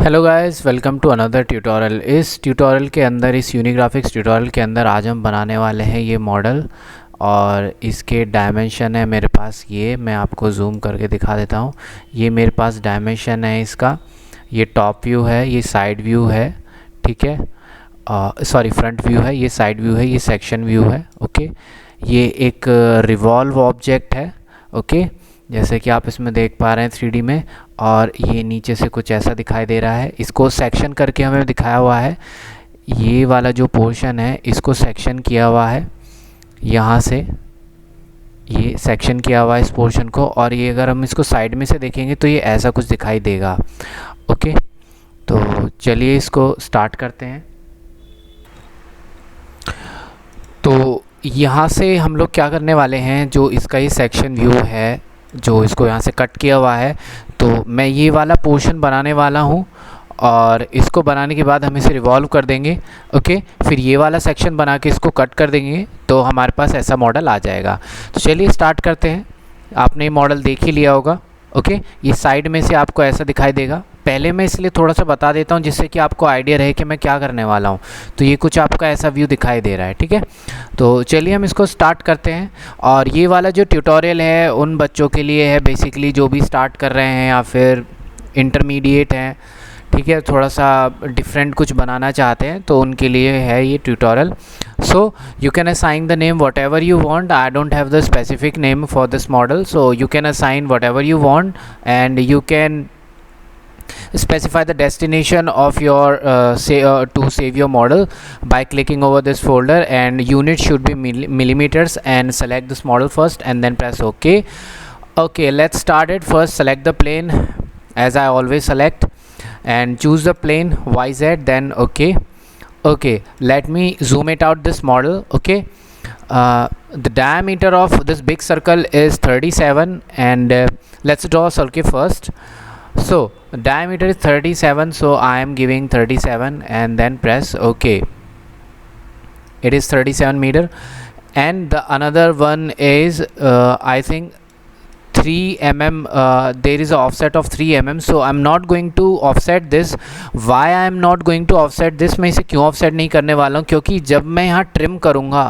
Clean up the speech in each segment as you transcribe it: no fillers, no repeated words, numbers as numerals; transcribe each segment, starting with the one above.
Hello guys, welcome to another tutorial. इस tutorial के अंदर, इस यूनिग्राफिक्स ट्यूटोरियल के अंदर आज हम बनाने वाले हैं ये मॉडल। और इसके डायमेंशन है मेरे पास, ये मैं आपको जूम करके दिखा देता हूँ। ये मेरे पास डायमेंशन है इसका। ये टॉप व्यू है, ये साइड व्यू है, ठीक है। सॉरी, फ्रंट व्यू है, ये साइड व्यू है, ये सेक्शन व्यू है। ओके, ये एक रिवॉल्व ऑब्जेक्ट है। ओके, जैसे कि आप इसमें देख पा रहे हैं 3D में। और ये नीचे से कुछ ऐसा दिखाई दे रहा है। इसको सेक्शन करके हमें दिखाया हुआ है। ये वाला जो पोर्शन है इसको सेक्शन किया हुआ है, यहाँ से ये सेक्शन किया हुआ है इस पोर्शन को। और ये अगर हम इसको साइड में से देखेंगे तो ये ऐसा कुछ दिखाई देगा। ओके, तो चलिए इसको स्टार्ट करते हैं। तो यहाँ से हम लोग क्या करने वाले हैं, जो इसका ये सेक्शन व्यू है, जो इसको यहाँ से कट किया हुआ है, तो मैं ये वाला पोर्शन बनाने वाला हूँ। और इसको बनाने के बाद हम इसे रिवॉल्व कर देंगे। ओके, फिर ये वाला सेक्शन बना के इसको कट कर देंगे तो हमारे पास ऐसा मॉडल आ जाएगा। तो चलिए स्टार्ट करते हैं। आपने ये मॉडल देख ही लिया होगा। ओके, ये साइड में से आपको ऐसा दिखाई देगा। पहले मैं इसलिए थोड़ा सा बता देता हूँ जिससे कि आपको आइडिया रहे कि मैं क्या करने वाला हूँ। तो ये कुछ आपका ऐसा व्यू दिखाई दे रहा है, ठीक है। तो चलिए हम इसको स्टार्ट करते हैं। और ये वाला जो ट्यूटोरियल है उन बच्चों के लिए है, बेसिकली जो भी स्टार्ट कर रहे हैं या फिर इंटरमीडिएट हैं, ठीक है, थोड़ा सा डिफरेंट कुछ बनाना चाहते हैं तो उनके लिए है ये tutorial. So you can assign the name whatever you want. I don't have the specific name for this model, so you can assign whatever you want, and you can specify the destination of your to save your model by clicking over this folder, and unit should be millimeters, and select this model first and then press OK. Okay, let's start it. First select the plane as I always select, and choose the plane YZ, then OK. Okay, let me zoom it out this model. Okay, the diameter of this big circle is 37, and let's draw a circle first. So diameter is 37, so I am giving 37 and then press OK. It is 37 meter. And the another one is I think 3 mm. There is an offset of 3 mm, so I'm not going to offset this. Why I am not going to offset this? मैं इसे क्यों offset नहीं करने वाला हूँ, क्योंकि जब मैं यहाँ ट्रिम करूँगा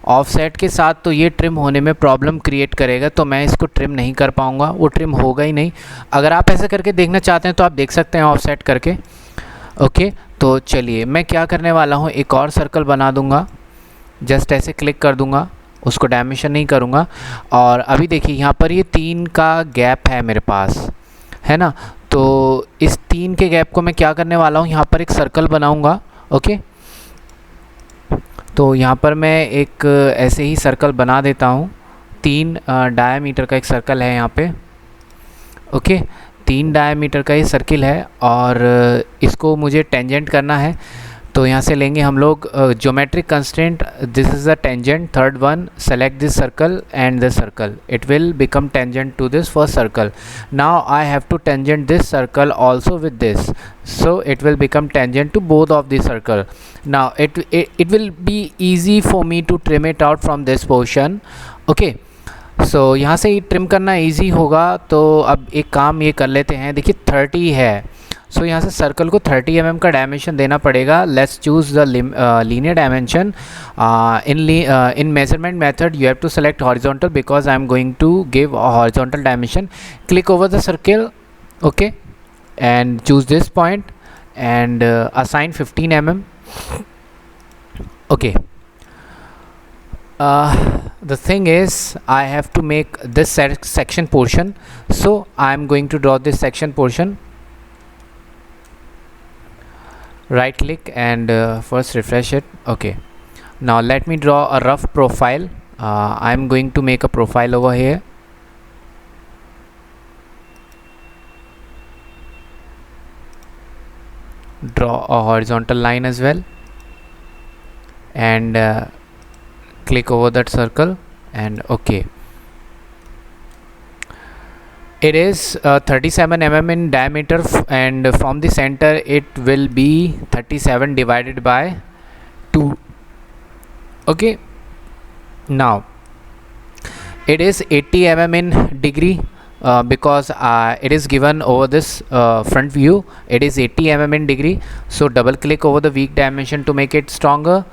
ऑफसेट के साथ तो ये ट्रिम होने में प्रॉब्लम क्रिएट करेगा, तो मैं इसको ट्रिम नहीं कर पाऊँगा, वो ट्रिम होगा ही नहीं। अगर आप ऐसे करके देखना चाहते हैं तो आप देख सकते हैं ऑफसेट करके। ओके, तो चलिए मैं क्या करने वाला हूँ, एक और सर्कल बना दूँगा। जस्ट ऐसे क्लिक कर दूँगा, उसको डायमेंशन नहीं करूँगा। और अभी देखिए यहाँ पर ये 3 का गैप है मेरे पास, है ना। तो इस 3 के गैप को मैं क्या करने वाला हूँ, यहाँ पर एक सर्कल बनाऊँगा। ओके, तो यहाँ पर मैं एक ऐसे ही सर्कल बना देता हूँ। 3 डायमीटर का एक सर्कल है यहाँ पे। ओके, 3 डायमीटर का ये सर्किल है और इसको मुझे टेंजेंट करना है। तो यहाँ से लेंगे हम लोग geometric constraint, this is the tangent, third one, select this circle and this circle, it will become tangent to this first circle. Now I have to tangent this circle also with this, so it will become tangent to both of the circle. Now it will be easy for me to trim it out from this portion. Okay, so यहाँ से ही trim करना easy होगा। तो अब एक काम ये कर लेते हैं, देखिए 30 है, सो यहाँ से सर्कल को 30 mm का डायमेंशन देना पड़ेगा। Let's choose the linear dimension. In measurement method you have to select horizontal because I am going to give horizontal dimension. Click over the circle, okay, and choose this point and assign 15 mm. Okay, the thing is I have to make this section portion, so I am going to draw this section portion. Right click and first refresh it. Okay, now let me draw a rough profile. I am going to make a profile over here. Draw a horizontal line as well, and click over that circle and OK. It is 37 mm in diameter, and from the center it will be 37 divided by 2. Okay, now it is 80 mm in degree, because it is given over this front view. It is 80 mm in degree, so double click over the weak dimension to make it stronger.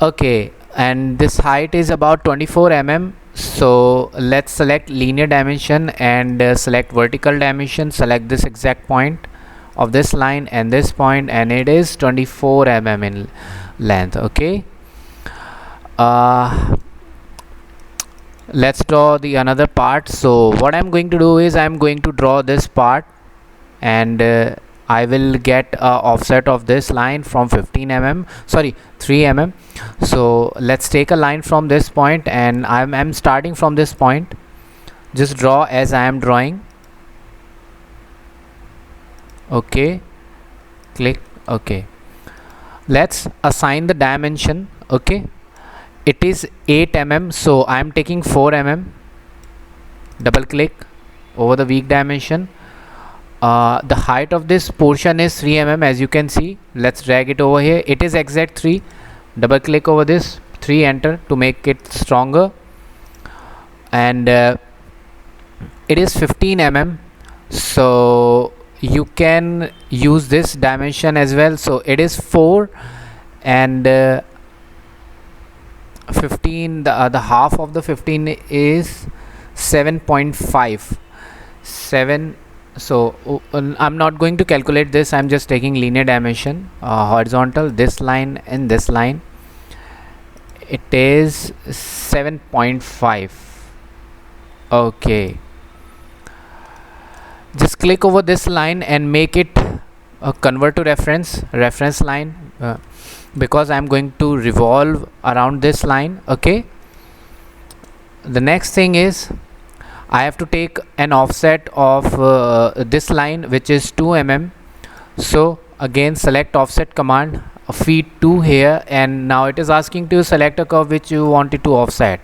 Okay, and this height is about 24 mm, so let's select linear dimension and select vertical dimension. Select this exact point of this line and this point, and it is 24 mm in length. Okay, let's draw the another part. So what I'm going to do is I'm going to draw this part, and I will get a offset of this line from 3 mm. So let's take a line from this point, and I'm starting from this point. Just draw as I am drawing. Okay, click. Okay, let's assign the dimension. Okay, it is 8 mm, so I am taking 4 mm. Double click over the weak dimension. The height of this portion is 3 mm, as you can see. Let's drag it over here. It is exact 3. Double click over this 3, enter to make it stronger, and it is 15 mm, so you can use this dimension as well. So it is 4 and 15, the half of the 15 is 7.5. 7. So I'm not going to calculate this, I'm just taking linear dimension, horizontal, this line and this line. It is 7.5. okay, just click over this line and make it convert to reference line, because I'm going to revolve around this line. Okay, the next thing is I have to take an offset of this line, which is 2 mm. So again select offset command, feed 2 here, and now it is asking to select a curve which you wanted to offset.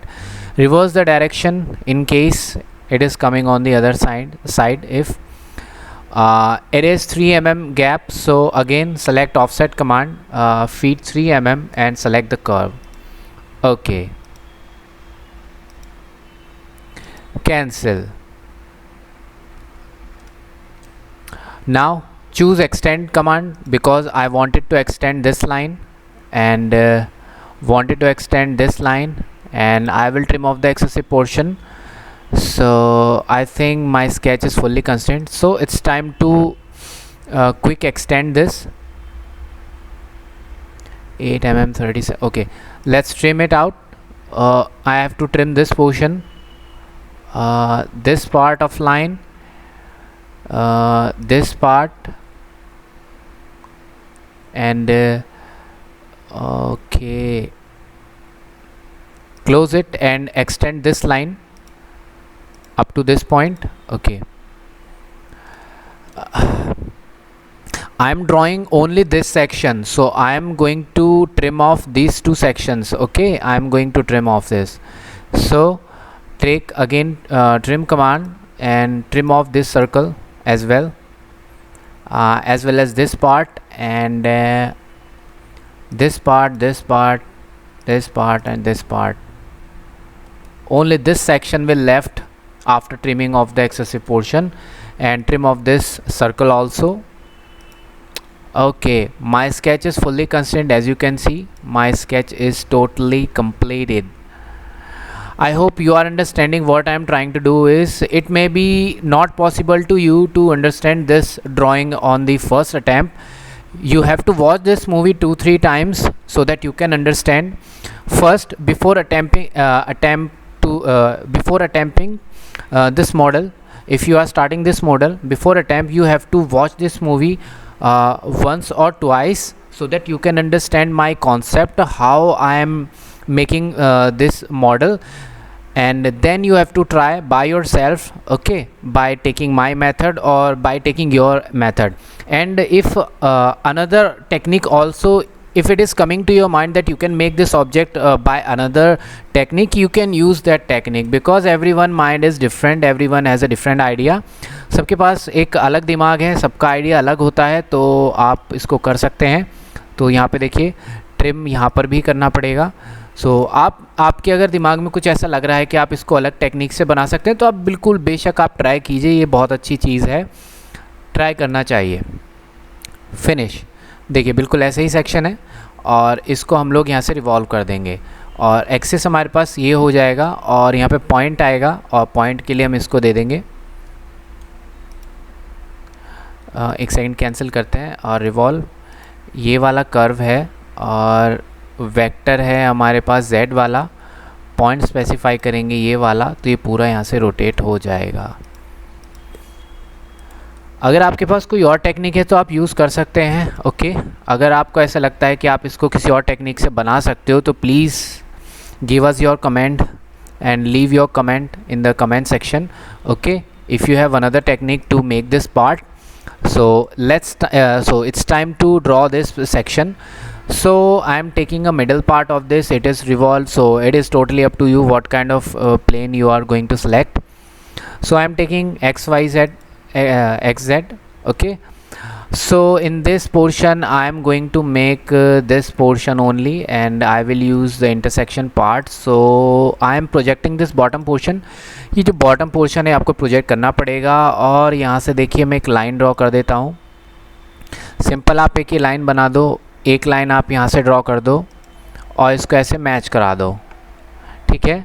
Reverse the direction in case it is coming on the other side. If it is 3 mm gap, so again select offset command, feed 3 mm and select the curve. Okay, cancel. Now choose extend command, because I wanted to extend this line and wanted to extend this line, and I will trim off the excessive portion. So I think my sketch is fully constrained, so it's time to quick extend this. 8 mm 37. Okay, let's trim it out. I have to trim this portion, this part of line, this part, and okay, close it and extend this line up to this point. Okay, I'm drawing only this section, so I am going to trim off these 2 sections. Okay, I'm going to trim off this. So take again trim command and trim off this circle as well as this part, and this part, this part, this part, and this part. Only this section will left after trimming of the excessive portion, and trim off this circle also. Okay, my sketch is fully constrained. As you can see, my sketch is totally completed. I hope you are understanding what I am trying to do. Is it may be not possible to you to understand this drawing on the first attempt. You have to watch this movie 2-3 times so that you can understand. First, before attempting this model, if you are starting this model, before attempt you have to watch this movie once or twice, so that you can understand my concept, how I am making this model, and then you have to try by yourself. Okay, by taking my method or by taking your method. And if another technique also, if it is coming to your mind that you can make this object by another technique, you can use that technique, because everyone mind is different, everyone has a different idea. सबके पास एक अलग दिमाग है, सबका idea अलग होता है, तो आप इसको कर सकते हैं. तो यहाँ पे देखिए ट्रिम यहाँ पर भी करना पड़ेगा. आपके अगर दिमाग में कुछ ऐसा लग रहा है कि आप इसको अलग टेक्निक से बना सकते हैं तो आप बिल्कुल बेशक आप ट्राई कीजिए, ये बहुत अच्छी चीज़ है, ट्राई करना चाहिए। फिनिश। देखिए बिल्कुल ऐसे ही सेक्शन है और इसको हम लोग यहाँ से रिवॉल्व कर देंगे और एक्सेस हमारे पास ये हो जाएगा और यहाँ पे पॉइंट आएगा और पॉइंट के लिए हम इसको दे देंगे, एक सेकंड कैंसिल करते हैं और रिवॉल्व। ये वाला कर्व है और वेक्टर है हमारे पास z वाला, पॉइंट स्पेसिफाई करेंगे ये वाला, तो ये पूरा यहाँ से रोटेट हो जाएगा। अगर आपके पास कोई और टेक्निक है तो आप यूज़ कर सकते हैं, ओके। अगर आपको ऐसा लगता है कि आप इसको किसी और टेक्निक से बना सकते हो तो please give us your comment and leave your comment in the comment section, okay, if you have another technique to make this part. So so it's time to draw this section. So I am taking a middle part of this, it is revolved, so it is totally up to you what kind of plane you are going to select. So I am taking xyz xz, okay. So in this portion I am going to make this portion only and I will use the intersection part. So I am projecting this bottom portion. ये जो bottom portion है आपको project करना पड़ेगा और यहाँ से देखिए मैं एक लाइन ड्रॉ कर देता हूँ। सिंपल आप एक ही लाइन बना दो, एक लाइन आप यहाँ से ड्रॉ कर दो और इसको ऐसे मैच करा दो, ठीक है।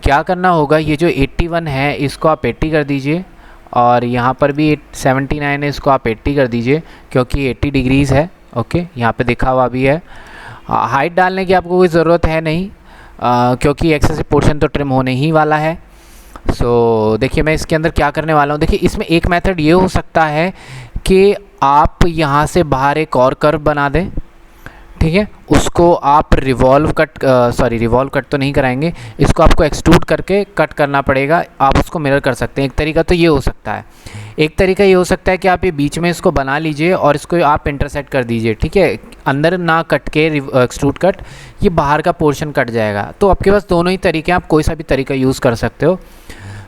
क्या करना होगा, ये जो 81 है इसको आप 80 कर दीजिए और यहाँ पर भी 79 है, इसको आप 80 कर दीजिए क्योंकि 80 डिग्रीज़ है, ओके। यहाँ पे दिखा हुआ भी है। हाइट डालने की आपको कोई ज़रूरत है नहीं क्योंकि एक्सेसिव पोर्शन तो ट्रिम होने ही वाला है। सो देखिए मैं इसके अंदर क्या करने वाला हूँ। देखिए इसमें एक मेथड ये हो सकता है कि आप यहाँ से बाहर एक और कर्व बना दें, ठीक है। उसको आप रिवॉल्व कट तो नहीं कराएंगे, इसको आपको एक्सट्रूड करके कट करना पड़ेगा। आप उसको मिरर कर सकते हैं, एक तरीका तो ये हो सकता है। एक तरीका ये हो सकता है कि आप ये बीच में इसको बना लीजिए और इसको आप इंटरसेक्ट कर दीजिए, ठीक है। अंदर ना कट के एक्सट्रूड कट, ये बाहर का पोर्शन कट जाएगा। तो आपके पास दोनों ही तरीके हैं, आप कोई सा भी तरीका यूज़ कर सकते हो।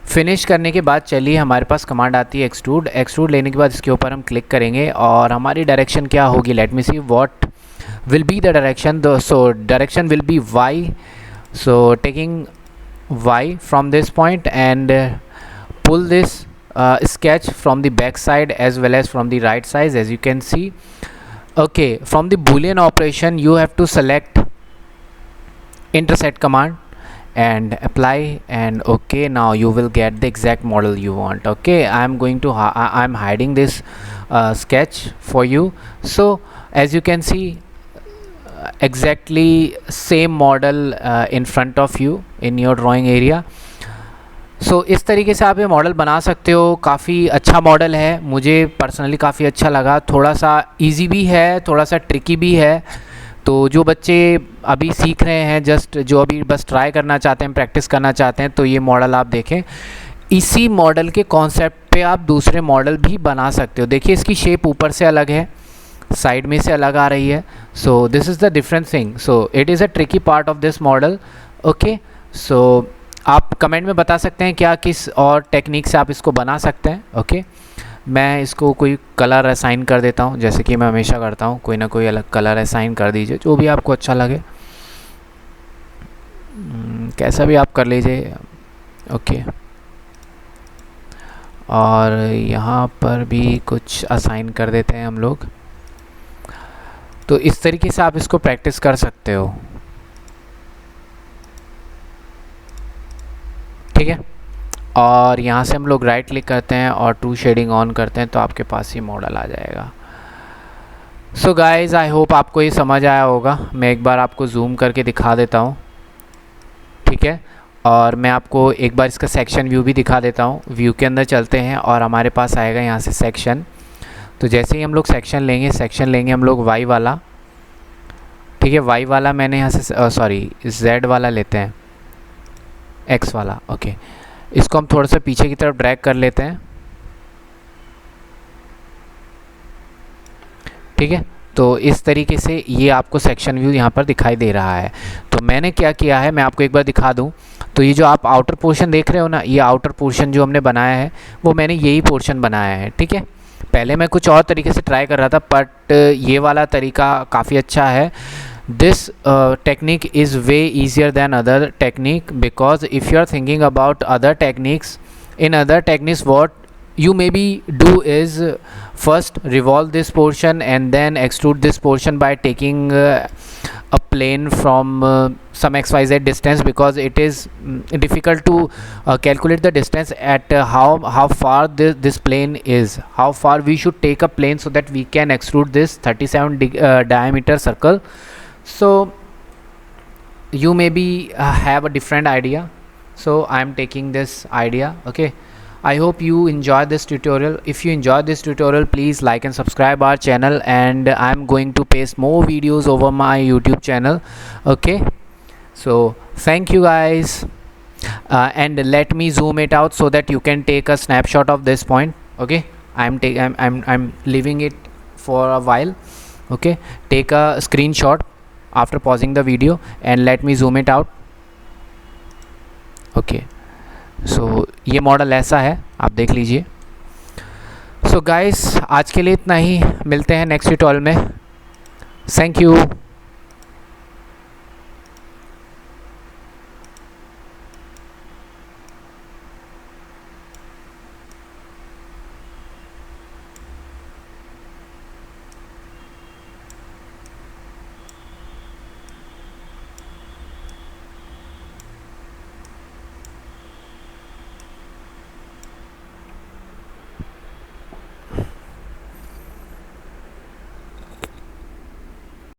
फिनिश करने के बाद चलिए हमारे पास कमांड आती है एक्सट्रूड। एक्सट्रूड लेने के बाद इसके ऊपर हम क्लिक करेंगे और हमारी डायरेक्शन क्या होगी, let me see what will be the direction. So direction will be y, so taking y from this point and pull this sketch from the back side as well as from the right side, as you can see, okay. From the boolean operation you have to select intersect command and apply and okay, now you will get the exact model you want, okay. I am going to I am hiding this sketch for you. So as you can see exactly same model in front of you in your drawing area. So इस तरीके से आप ये model बना सकते हो। काफ़ी अच्छा मॉडल है, मुझे पर्सनली काफ़ी अच्छा लगा। थोड़ा सा इजी भी है, थोड़ा सा ट्रिकी भी है। तो जो बच्चे अभी सीख रहे हैं, जस्ट जो अभी बस ट्राई करना चाहते हैं, प्रैक्टिस करना चाहते हैं, तो ये मॉडल आप देखें। इसी मॉडल के कॉन्सेप्ट पे आप दूसरे मॉडल भी बना सकते हो। देखिए इसकी शेप ऊपर से अलग है, साइड में से अलग आ रही है। So this is the different thing. So it is a tricky part of this model, okay. So आप कमेंट में बता सकते हैं क्या किस और टेक्निक से आप इसको बना सकते हैं, ओके। मैं इसको कोई कलर असाइन कर देता हूँ, जैसे कि मैं हमेशा करता हूँ। कोई ना कोई अलग कलर असाइन कर दीजिए, जो भी आपको अच्छा लगे, कैसा भी आप कर लीजिए, ओके। और यहाँ पर भी कुछ असाइन कर देते हैं हम लोग। तो इस तरीके से आप इसको प्रैक्टिस कर सकते हो, ठीक है। और यहाँ से हम लोग राइट क्लिक करते हैं और ट्रू शेडिंग ऑन करते हैं तो आपके पास ये मॉडल आ जाएगा। सो गाइज आई होप आपको ये समझ आया होगा। मैं एक बार आपको जूम करके दिखा देता हूँ, ठीक है। और मैं आपको एक बार इसका सेक्शन व्यू भी दिखा देता हूँ। व्यू के अंदर चलते हैं और हमारे पास आएगा यहाँ से सेक्शन। तो जैसे ही हम लोग सेक्शन लेंगे हम लोग वाई वाला, ठीक है। वाई वाला मैंने यहाँ से जेड वाला लेते हैं, एक्स वाला, ओके। इसको हम थोड़ा सा पीछे की तरफ ड्रैग कर लेते हैं, ठीक है। तो इस तरीके से ये आपको सेक्शन व्यू यहाँ पर दिखाई दे रहा है। तो मैंने क्या किया है, मैं आपको एक बार दिखा दूँ। तो ये जो आप आउटर पोर्शन देख रहे हो ना, ये आउटर पोर्शन जो हमने बनाया है वो मैंने यही पोर्शन बनाया है, ठीक है। पहले मैं कुछ और तरीके से ट्राई कर रहा था बट ये वाला तरीका काफ़ी अच्छा है। this technique is way easier than other technique, because if you are thinking about other techniques, in other techniques what you maybe do is first revolve this portion and then extrude this portion by taking a plane from some xyz distance, because it is difficult to calculate the distance at how far this plane is, how far we should take a plane so that we can extrude this 37 diameter circle. So you maybe have a different idea, so I am taking this idea. Okay, I hope you enjoy this tutorial. If you enjoyed this tutorial, please like and subscribe our channel, and I'm going to paste more videos over my YouTube channel. Okay, so thank you guys, and let me zoom it out so that you can take a snapshot of this point. Okay, I'm leaving it for a while. Okay, take a screenshot after pausing the video and let me zoom it out. Okay, so ये model ऐसा है, आप देख लीजिए. So guys, आज के लिए इतना ही, मिलते हैं नेक्स्ट ट्यूटोरियल में. Thank you.